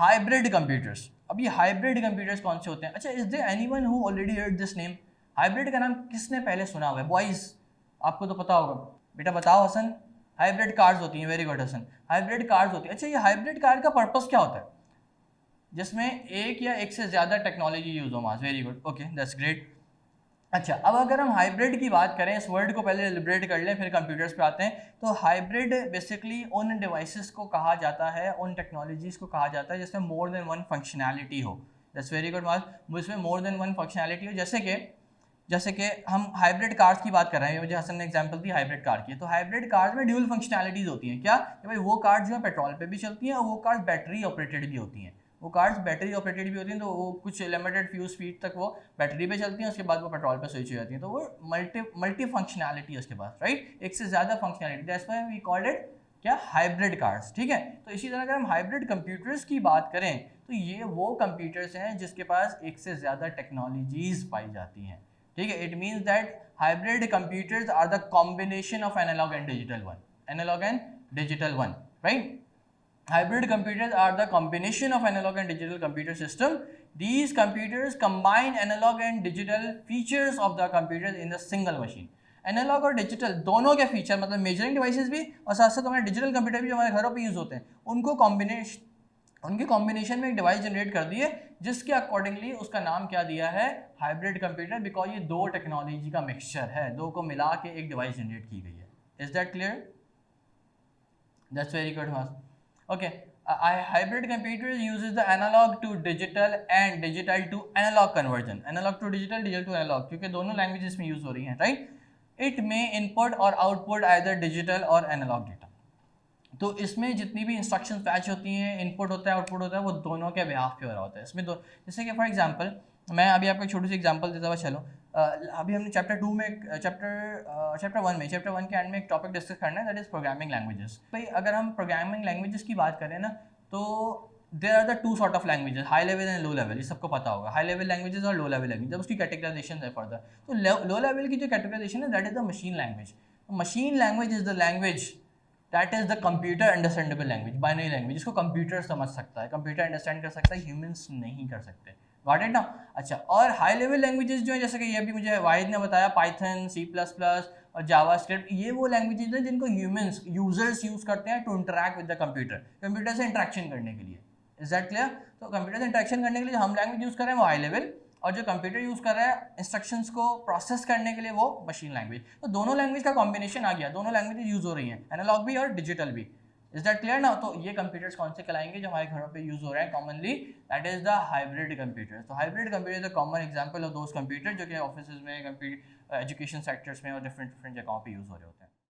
Hybrid computers. अब ये hybrid computers कौन से होते हैं? अच्छा, is there anyone who already heard this name? Hybrid का नाम किसने पहले सुना हुआ है? बॉयज, आपको तो पता होगा, बेटा बताओ हसन। हाइब्रिड कार्स होती हैं, very good Hasan, hybrid cars होती है। अच्छा, ये हाइब्रिड कार का पर्पस क्या होता है? जिसमें एक या एक से ज़्यादा टेक्नोलॉजी यूज हो मास, very good, okay that's great. अच्छा, अब अगर हम हाइब्रिड की बात करें, इस वर्ड को पहले लिबरेट कर लें फिर कंप्यूटर्स पे आते हैं। तो हाइब्रिड बेसिकली उन डिवाइसेस को कहा जाता है, उन टेक्नोलॉजीज़ को कहा जाता है जिसमें मोर देन वन फंक्शनैलिटी हो। दैट्स वेरी गुड मास, इसमें मोर देन वन फंक्शनैलिटी हो। जैसे कि हम हाइब्रिड कार्स की बात कर रहे हैं, मुझे हसन ने एग्जांपल दी हाइब्रिड कार की। तो हाइब्रिड कार्स में ड्यूल फंक्शनैलिटीज़ होती हैं। क्या कि भाई वो कार्स जो है पेट्रोल पे भी चलती हैं और वो कार्स बैटरी ऑपरेटेड भी होती हैं। वो कार्स बैटरी ऑपरेटेड भी होती हैं, तो वो कुछ लिमिटेड फ्यू स्पीड तक वो बैटरी पे चलती हैं, उसके बाद वो पेट्रोल पे स्विच हो जाती हैं। तो वो मल्टी फंक्शनैलिटी है उसके पास, राइट, एक से ज़्यादा functionality. That's why we called it क्या, हाइब्रिड कार्स। ठीक है, तो इसी तरह अगर हम हाइब्रिड कंप्यूटर्स की बात करें तो ये वो कंप्यूटर्स हैं जिसके पास एक से ज़्यादा टेक्नोलॉजीज पाई जाती हैं। ठीक है, it means that hybrid computers are the combination of analog and digital one, analog and digital one, right. Hybrid computers are the combination of analog and digital computer system. These computers combine analog and digital features of the computers in the single machine. Analog और डिजिटल दोनों के feature, मतलब measuring devices भी और साथ साथ हमारे डिजिटल कंप्यूटर भी जो हमारे घरों पे यूज होते हैं, उनके कॉम्बिनेशन में एक डिवाइस जनरेट कर दी है, जिसके अकॉर्डिंगली उसका नाम क्या दिया है, हाइब्रिड कंप्यूटर, बिकॉज ये दो टेक्नोलॉजी का मिक्सचर है, दो को मिला के एक डिवाइस जनरेट की गई है। Is that clear? That's very good mass. Okay, a hybrid computer uses the analog to digital and digital to analog conversion. Analog to digital, digital to analog, क्योंकि दोनों लैंग्वेजेस में यूज हो रही हैं, right. It में input और output either digital और analogue data. तो इसमें जितनी भी इंस्ट्रक्शन फैच होती हैं, इनपुट होता है आउटपुट होता है, वो दोनों के बिहाफ पे हो रहा होता है। इसमें दो, जैसे कि फॉर एग्जांपल मैं अभी आपको एक छोटी सी एग्जांपल देता हुआ चलो। अभी हमने चैप्टर 1 में के एंड में एक टॉपिक डिस्कस करना है, दैट इज प्रोग्रामिंग लैंग्वेजेस। भाई अगर हम प्रोग्रामिंग लैंग्वेजेस की बात करें ना, तो there are the two sort of languages, high level and low level, ये सबको पता होगा। हाई लेवल लैंग्वेजेस और लो लेवल लैंग्वेज, जब उसकी कैटेगराइजेशन है फर्दर, तो लो लेवल की जो कैटेगराइजेशन है that is the machine language. Machine language is the language that is the computer understandable language, binary language, जिसको कंप्यूटर समझ सकता है, कंप्यूटर अंडरस्टैंड कर सकता है, ह्यूमंस नहीं कर सकते। गॉट इट ना? अच्छा, और हाई लेवल लैंग्वेजेस जो है, जैसे कि ये भी मुझे वाहिद ने बताया, पाइथन, C++ और जावास्क्रिप्ट, ये वो लैंग्वेजेस हैं जिनको ह्यूमंस यूजर्स यूज करते हैं to interact with the computer, computer से इंटरेक्शन करने के लिए। Is that clear? तो कंप्यूटर से इंटरेक्शन करने के लिए जो हम लैंग्वेज यूज कर रहे हैं वो हाई लेवल, और जो कंप्यूटर यूज कर रहा है इंस्ट्रक्शंस को प्रोसेस करने के लिए वो मशीन लैंग्वेज। तो दोनों लैंग्वेज का कॉम्बिनेशन आ गया, दोनों लैंग्वेज यूज हो रही हैं, एनालॉग भी और डिजिटल भी। इज दैट क्लियर ना? तो ये कंप्यूटर्स कौन से कहलाएंगे जो हमारे घरों पे यूज हो रहे हैं commonly, that is the hybrid computer. तो hybrid computer is the common example of those computer जो कि ऑफिस में, कंप्यूटर एजुकेशन सेक्टर्स में और डिफरेंट जगहों पे यूज हो रहे होते हैं।